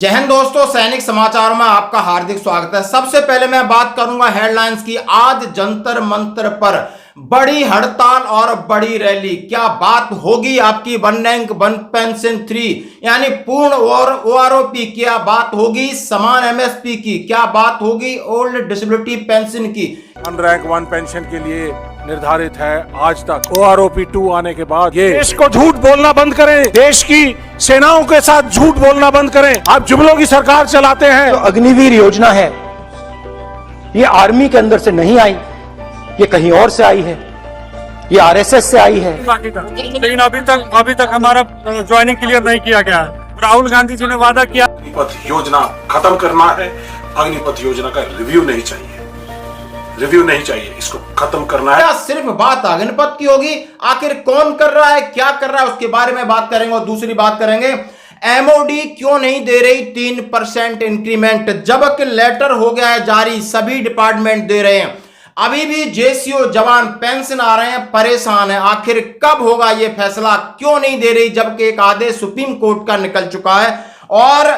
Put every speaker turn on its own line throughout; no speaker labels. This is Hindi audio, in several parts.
जय हिंद दोस्तों, सैनिक समाचार में आपका हार्दिक स्वागत है। सबसे पहले मैं बात करूंगा हेडलाइंस की। आज जंतर मंतर पर बड़ी हड़ताल और बड़ी रैली। क्या बात होगी आपकी वन रैंक वन पेंशन 3 यानी पूर्ण और ओआरओपी? क्या बात होगी समान एमएसपी की? क्या बात होगी ओल्ड डिसेबिलिटी पेंशन की?
वन रैंक वन पेंशन के लिए निर्धारित है आज तक। ओआरओपी 2 आने के बाद ये देश को झूठ बोलना बंद करें, देश की सेनाओं के साथ झूठ बोलना बंद करें। आप जुमलों की सरकार चलाते हैं।
तो अग्निवीर योजना है, ये आर्मी के अंदर से नहीं आई, ये कहीं और से आई है, ये आरएसएस से आई है।
लेकिन अभी तक हमारा ज्वाइनिंग क्लियर नहीं किया गया। राहुल गांधी जी ने वादा किया
अग्निपथ योजना खत्म करना है। अग्निपथ योजना का रिव्यू नहीं चाहिए, इसको खत्म करना है।
क्या सिर्फ बात अग्निपथ की होगी? आखिर कौन कर रहा है, क्या कर रहा है, उसके बारे में बात करेंगे। और दूसरी बात करेंगे, एमओडी क्यों नहीं दे रही 3% इंक्रीमेंट, जबकि लेटर हो गया है जारी, सभी डिपार्टमेंट दे रहे हैं। अभी भी जेसीओ जवान पेंशन आ रहे हैं, परेशान है। आखिर कब होगा यह फैसला? क्यों नहीं दे रही, जबकि एक आदेश सुप्रीम कोर्ट का निकल चुका है और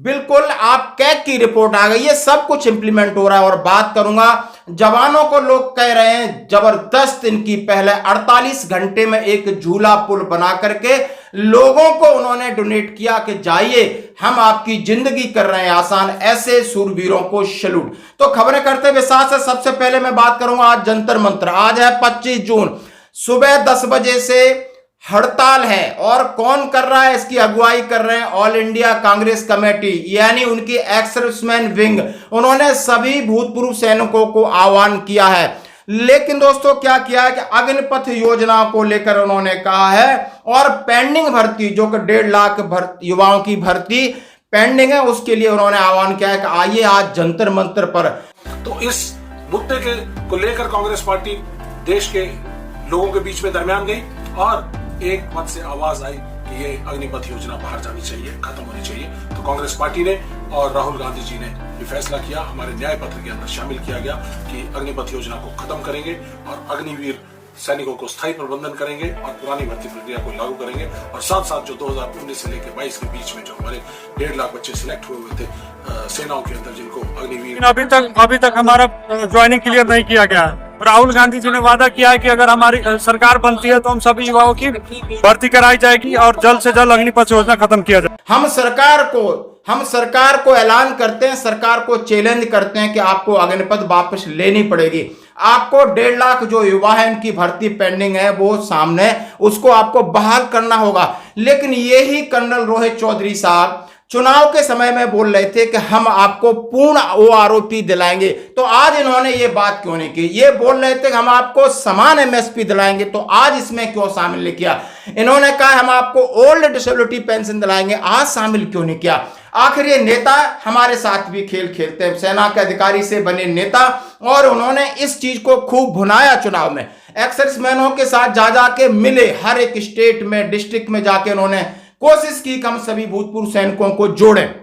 बिल्कुल आप कैग की रिपोर्ट आ गई है, सब कुछ इंप्लीमेंट हो रहा है। और बात करूंगा, जवानों को लोग कह रहे हैं जबरदस्त इनकी पहले 48 घंटे में एक झूला पुल बना करके लोगों को उन्होंने डोनेट किया कि जाइए हम आपकी जिंदगी कर रहे हैं आसान। ऐसे सूरवीरों को सैल्यूट। तो खबरें करते हुए साथ सबसे पहले मैं बात करूंगा आज जंतर मंतर। आज है 25 जून, सुबह 10 बजे से हड़ताल है। और कौन कर रहा है इसकी अगुवाई कर रहे हैं? ऑल इंडिया कांग्रेस कमेटी यानी उनकी एक्स-सर्विसमैन विंग। उन्होंने सभी भूतपूर्व सैनिकों को आह्वान किया है। लेकिन दोस्तों क्या किया है कि अग्निपथ योजना को लेकर उन्होंने कहा है और पेंडिंग भर्ती जो कि 1.5 लाख युवाओं की भर्ती पेंडिंग है, उसके लिए उन्होंने आह्वान किया है कि आइए आज जंतर मंतर पर।
तो इस मुद्दे को लेकर कांग्रेस पार्टी देश के लोगों के बीच में दरमियान गई और एक मत से आवाज आई कि ये अग्निपथ योजना बाहर जानी चाहिए, खत्म होनी चाहिए। तो कांग्रेस पार्टी ने और राहुल गांधी जी ने ये फैसला किया, हमारे न्याय पत्र के अंदर शामिल किया गया कि अग्निपथ योजना को खत्म करेंगे और अग्निवीर सैनिकों को स्थायी प्रबंधन करेंगे और पुरानी भर्ती प्रक्रिया को लागू करेंगे। और साथ साथ जो 2019 से लेकर 22 के बीच में जो हमारे 1.5 लाख बच्चे सिलेक्ट हुए थे सेनाओं के अंदर, जिनको अग्निवीर,
अभी तक हमारा ज्वाइनिंग क्लियर नहीं किया गया। राहुल गांधी जी ने वादा किया है कि अगर हमारी सरकार बनती है तो हम सभी युवाओं की भर्ती कराई जाएगी और जल्द से जल्द अग्निपथ योजना खत्म किया जाए।
हम सरकार को ऐलान करते हैं, सरकार को चैलेंज करते हैं कि आपको अग्निपथ वापस लेनी पड़ेगी। आपको 1.5 लाख जो युवा है उनकी भर्ती पेंडिंग है वो सामने, उसको आपको बहाल करना होगा। लेकिन यही कर्नल रोहित चौधरी साहब चुनाव के समय में बोल रहे थे कि हम आपको पूर्ण ओआरओपी दिलाएंगे। तो आज इन्होंने ये बात क्यों नहीं की? ये बोल रहे थे कि हम आपको समान एमएसपी दिलाएंगे, तो आज इसमें क्यों शामिल नहीं किया? इन्होंने कहा हम आपको ओल्ड डिसेबिलिटी पेंशन दिलाएंगे, आज शामिल क्यों नहीं किया? आखिर ये नेता हमारे साथ भी खेल खेलते हैं, सेना के अधिकारी से बने नेता, और उन्होंने इस चीज को खूब भुनाया चुनाव में। एक्स-सर्विसमैनों के साथ जा के मिले, हर एक स्टेट में, डिस्ट्रिक्ट में जाके उन्होंने कोशिश की कि हम सभी भूतपूर्व सैनिकों को जोड़ें।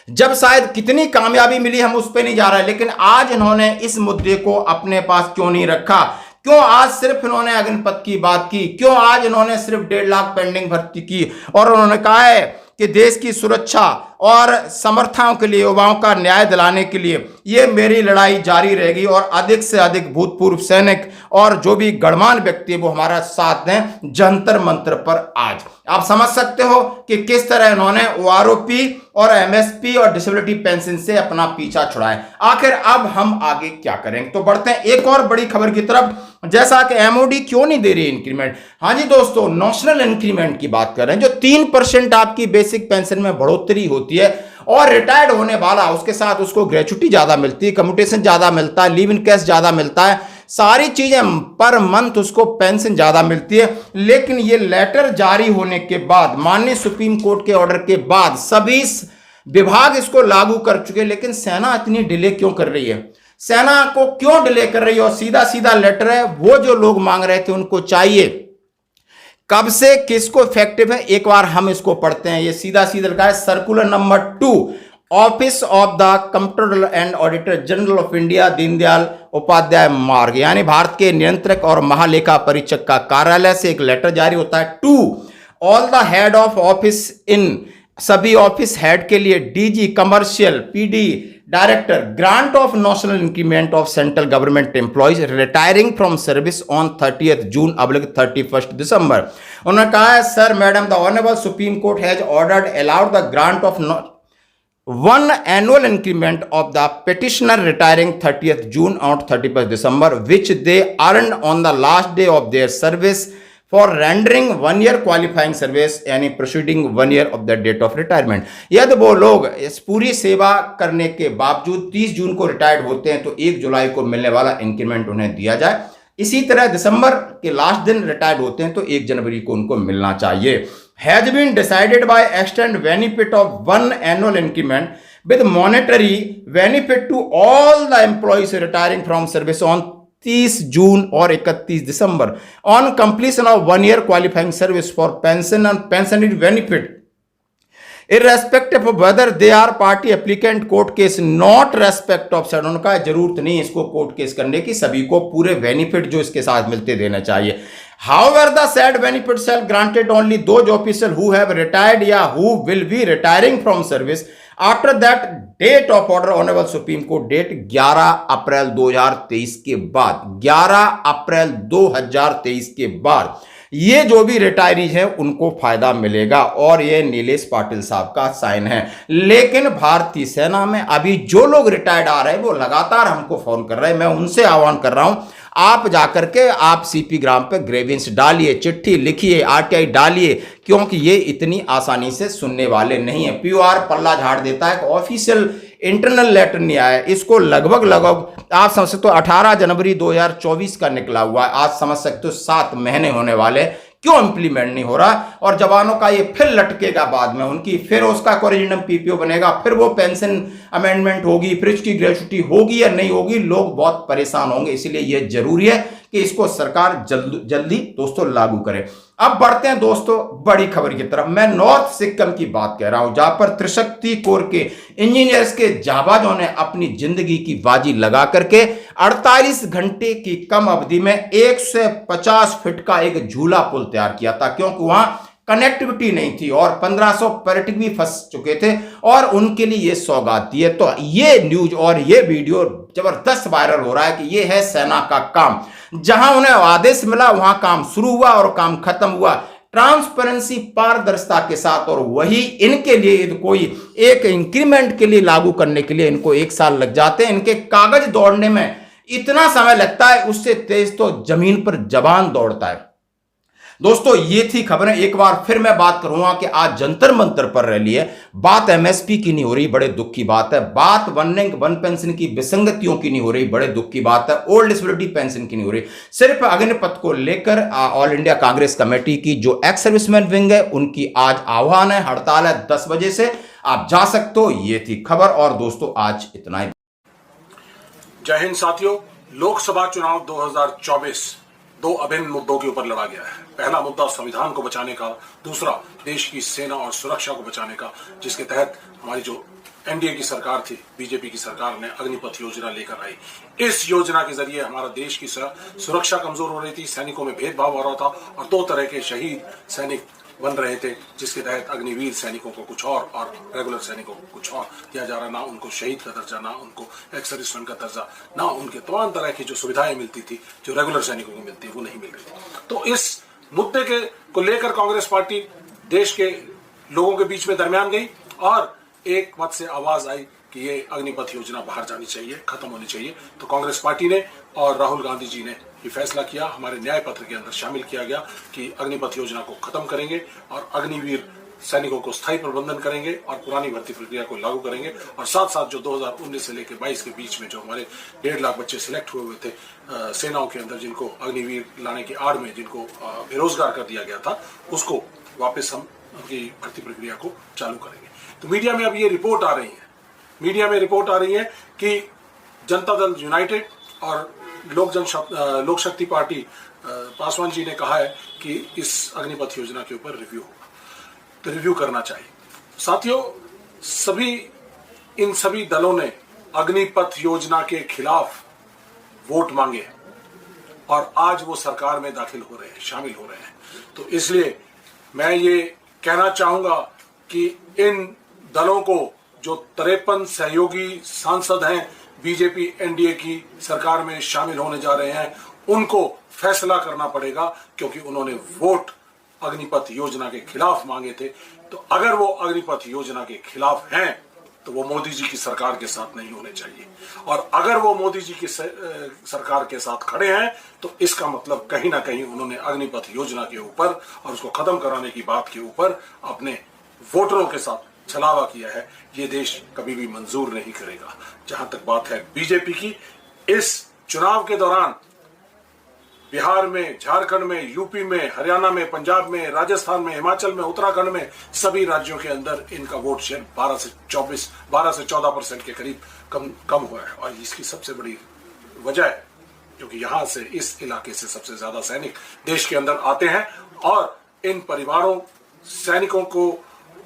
जब शायद कितनी कामयाबी मिली हम उस पर नहीं जा रहे, लेकिन आज इन्होंने इस मुद्दे को अपने पास क्यों नहीं रखा? क्यों आज सिर्फ इन्होंने अग्निपथ की बात की? क्यों आज इन्होंने सिर्फ 1.5 लाख पेंडिंग भर्ती की? और उन्होंने कहा है कि देश की सुरक्षा और समर्थाओं के लिए, युवाओं का न्याय दिलाने के लिए ये मेरी लड़ाई जारी रहेगी और अधिक से अधिक भूतपूर्व सैनिक और जो भी गणमान्य व्यक्ति वो हमारा साथ दें जंतर मंतर पर। आज आप समझ सकते हो कि किस तरह इन्होंने ओआरओपी और एमएसपी और डिसेबिलिटी पेंशन से अपना पीछा छुड़ाया। आखिर अब हम आगे क्या करेंगे? तो बढ़ते हैं एक और बड़ी खबर की तरफ, जैसा कि एमओडी क्यों नहीं दे रही इंक्रीमेंट। हाँ जी दोस्तों, नेशनल इंक्रीमेंट की बात कर रहे हैं, जो 3% आपकी बेसिक पेंशन में बढ़ोतरी होती है और रिटायर्ड होने वाला उसके साथ उसको ग्रेच्युटी ज्यादा मिलती है, कम्यूटेशन ज्यादा मिलता है, लीव इन कैश ज्यादा मिलता है, सारी चीजें पर मंथ उसको पेंशन ज्यादा मिलती है। लेकिन ये लेटर जारी होने के बाद, माननीय सुप्रीम कोर्ट के ऑर्डर के बाद सभी विभाग इसको लागू कर चुके, लेकिन सेना इतनी डिले क्यों कर रही है? सेना को क्यों डिले कर रही है? और सीधा सीधा लेटर है, वो जो लोग मांग रहे थे उनको चाहिए। कब से किसको इफेक्टिव है, एक बार हम इसको पढ़ते हैं। ये सीधा सीधा लिखा है, circular number 2, office of the comptroller and auditor general of India, Deendayal Upadhyay Marg, यानी भारत के नियंत्रक और महालेखा परीक्षक का कार्यालय से एक लेटर जारी होता है। 2, all the head of office in सभी ऑफिस हेड के लिए DG, commercial, PD, director, grant of national increment of central government employees retiring from service on 30th June 31st December। उन्होंने कहा है, sir madam, the honourable supreme court has ordered allowed the grant of one annual increment of the petitioner retiring 30th June or 31st December, which they earned on the last day of their service for rendering 1 year qualifying service, यानी proceeding 1 year of the date of retirement। यदि वो लोग इस पूरी सेवा करने के बावजूद 30 जून को रिटायर्ड होते हैं तो 1 जुलाई को मिलने वाला इंक्रीमेंट उन्हें दिया जाए। इसी तरह दिसंबर के लास्ट दिन रिटायर्ड होते हैं तो 1 जनवरी को उनको मिलना चाहिए। Has been decided by extend benefit of 1 annual increment with monetary benefit to all the employees retiring from service on 30 June or 31 December on completion of 1 year qualifying service for pension and pensionary benefit, irrespective of whether they are party applicant, court case not respect of said। उनका जरूरत नहीं इसको कोर्ट केस करने की, सभी को पूरे बेनिफिट जो इसके साथ मिलते देना चाहिए। However, the said benefit shall granted only those officials who have retired या who will be retiring from service after that date of order honourable supreme court date 11 April 2023 के बाद, 11 अप्रैल 2023 के बाद ये जो भी रिटायरीज हैं उनको फायदा मिलेगा। और ये नीलेश पाटिल साहब का साइन है। लेकिन भारतीय सेना में अभी जो लोग रिटायर्ड आ रहे हैं वो लगातार हमको फोन कर रहे हैं। मैं उनसे आह्वान कर रहा हूं, आप जाकर के आप सीपी ग्राम पे ग्रेविंस डालिए, चिट्ठी लिखिए, आरटीआई डालिए, क्योंकि ये इतनी आसानी से सुनने वाले नहीं है। पीओआर पल्ला झाड़ देता है, ऑफिशियल इंटरनल लेटर नहीं आया। इसको लगभग आप समझ सकते हो 18 जनवरी 2024 का निकला हुआ है। आज समझ सकते हो 7 महीने होने वाले, क्यों इंप्लीमेंट नहीं हो रहा? और जवानों का ये फिर लटकेगा बाद में उनकी, फिर उसका कोरिजिनम पीपीओ बनेगा, फिर वो पेंशन अमेंडमेंट होगी, फिर उसकी ग्रेच्युटी होगी या नहीं होगी, लोग बहुत परेशान होंगे। इसलिए यह जरूरी है कि इसको सरकार जल्दी दोस्तों लागू करे। अब बढ़ते हैं दोस्तों बड़ी खबर की तरफ। मैं नॉर्थ सिक्किम की बात कह रहा हूं, जहां पर त्रिशक्ति कोर के इंजीनियर्स के जाबाजों ने अपनी जिंदगी की बाजी लगा करके 48 घंटे की कम अवधि में 150 फीट का एक झूला पुल तैयार किया था, क्योंकि वहां कनेक्टिविटी नहीं थी और 1500 पर्यटक भी फंस चुके थे और उनके लिए ये सौगात दी है। तो ये न्यूज और ये वीडियो जबरदस्त वायरल हो रहा है कि ये है सेना का काम। जहां उन्हें आदेश मिला वहां काम शुरू हुआ और काम खत्म हुआ ट्रांसपेरेंसी, पारदर्शिता के साथ। और वही इनके लिए कोई एक इंक्रीमेंट के लिए लागू करने के लिए इनको 1 साल लग जाते हैं। इनके कागज दौड़ने में इतना समय लगता है, उससे तेज तो जमीन पर जबान दौड़ता है। दोस्तों ये थी खबरें। एक बार फिर मैं बात करूंगा कि आज जंतर मंतर पर रैली है। बात एमएसपी की नहीं हो रही, बड़े दुख की बात है। बात वन पेंशन की विसंगतियों की नहीं हो रही, बड़े दुख की बात है। ओल्ड डिसेबिलिटी पेंशन की नहीं हो रही। सिर्फ अग्निपथ को लेकर ऑल इंडिया कांग्रेस कमेटी की जो एक्स सर्विसमैन विंग है उनकी आज आह्वान है, हड़ताल है 10 बजे से, आप जा सकते हो। ये थी खबर और दोस्तों आज इतना ही।
जय हिंद साथियों। लोकसभा चुनाव 2024 2 अभिन्न मुद्दों के ऊपर लड़ा गया है। पहला मुद्दा संविधान को बचाने का, दूसरा देश की सेना और सुरक्षा को बचाने का, जिसके तहत हमारी जो एनडीए की सरकार थी, बीजेपी की सरकार ने अग्निपथ योजना लेकर आई। इस योजना के जरिए हमारा देश की सुरक्षा कमजोर हो रही थी, सैनिकों में भेदभाव हो रहा था और 2 तरह के शहीद सैनिक बन रहे थे, जिसके तहत अग्निवीर सैनिकों को कुछ और रेगुलर सैनिकों को कुछ और दिया जा रहा। ना उनको शहीद का दर्जा, ना उनको एक्स सर्विसमैन का दर्जा, ना उनके तमाम तरह की जो सुविधाएं मिलती थी जो रेगुलर सैनिकों को मिलती है वो नहीं मिल रही थी। तो इस मुद्दे को लेकर कांग्रेस पार्टी देश के लोगों के बीच में दरमियान गई और एक मत से आवाज आई कि ये अग्निपथ योजना बाहर जानी चाहिए, खत्म होनी चाहिए। तो कांग्रेस पार्टी ने और राहुल गांधी जी ने ये फैसला किया, हमारे न्याय पत्र के अंदर शामिल किया गया कि अग्निपथ योजना को खत्म करेंगे और अग्निवीर सैनिकों को स्थायी प्रबंधन करेंगे और पुरानी भर्ती प्रक्रिया को लागू करेंगे। और साथ साथ जो 2019 से लेकर 22 के बीच में जो हमारे 1.5 लाख बच्चे सिलेक्ट हुए थे सेनाओं के अंदर, जिनको अग्निवीर लाने की आड़ में जिनको बेरोजगार कर दिया गया था, उसको वापस हम उनकी भर्ती प्रक्रिया को चालू करेंगे। तो मीडिया में अब ये रिपोर्ट आ रही है, कि जनता दल यूनाइटेड और लोक शक्ति पार्टी पासवान जी ने कहा है कि इस अग्निपथ योजना के ऊपर रिव्यू होगा, तो रिव्यू करना चाहिए। साथियों, इन सभी दलों ने अग्निपथ योजना के खिलाफ वोट मांगे और आज वो सरकार में दाखिल हो रहे हैं, शामिल हो रहे हैं। तो इसलिए मैं ये कहना चाहूंगा कि इन दलों को जो 53 सहयोगी सांसद हैं बीजेपी एनडीए की सरकार में शामिल होने जा रहे हैं, उनको फैसला करना पड़ेगा, क्योंकि उन्होंने वोट अग्निपथ योजना के खिलाफ मांगे थे। तो अगर वो अग्निपथ योजना के खिलाफ हैं तो वो मोदी जी की सरकार के साथ नहीं होने चाहिए, और अगर वो मोदी जी की सरकार के साथ खड़े हैं तो इसका मतलब कहीं ना कहीं उन्होंने अग्निपथ योजना के ऊपर और उसको खत्म कराने की बात के ऊपर अपने वोटरों के साथ छलावा किया है। ये देश कभी भी मंजूर नहीं करेगा। जहां तक बात है बीजेपी की, इस चुनाव के दौरान बिहार में, झारखंड में, यूपी में, हरियाणा में, पंजाब में, राजस्थान में, हिमाचल में, उत्तराखंड में, सभी राज्यों के अंदर इनका वोट शेयर 12 से 14% के करीब कम हुआ है। और इसकी सबसे बड़ी वजह है क्योंकि यहां से, इस इलाके से सबसे ज्यादा सैनिक देश के अंदर आते हैं, और इन परिवारों, सैनिकों को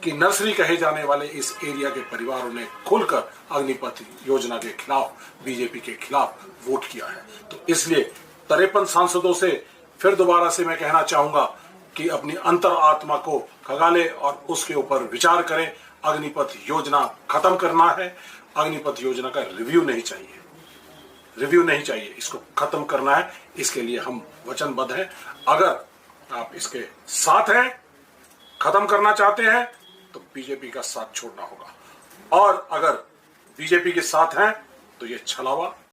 की नर्सरी कहे जाने वाले इस एरिया के परिवारों ने खुलकर अग्निपथ योजना के खिलाफ, बीजेपी के खिलाफ वोट किया है। तो इसलिए 53 सांसदों से फिर दोबारा से मैं कहना चाहूंगा कि अपनी अंतर आत्मा को खगाले और उसके ऊपर विचार करें। अग्निपथ योजना खत्म करना है, अग्निपथ योजना का रिव्यू नहीं चाहिए, इसको खत्म करना है। इसके लिए हम वचनबद्ध हैं। अगर आप इसके साथ हैं, खत्म करना चाहते हैं, तो बीजेपी का साथ छोड़ना होगा, और अगर बीजेपी के साथ हैं तो ये छलावा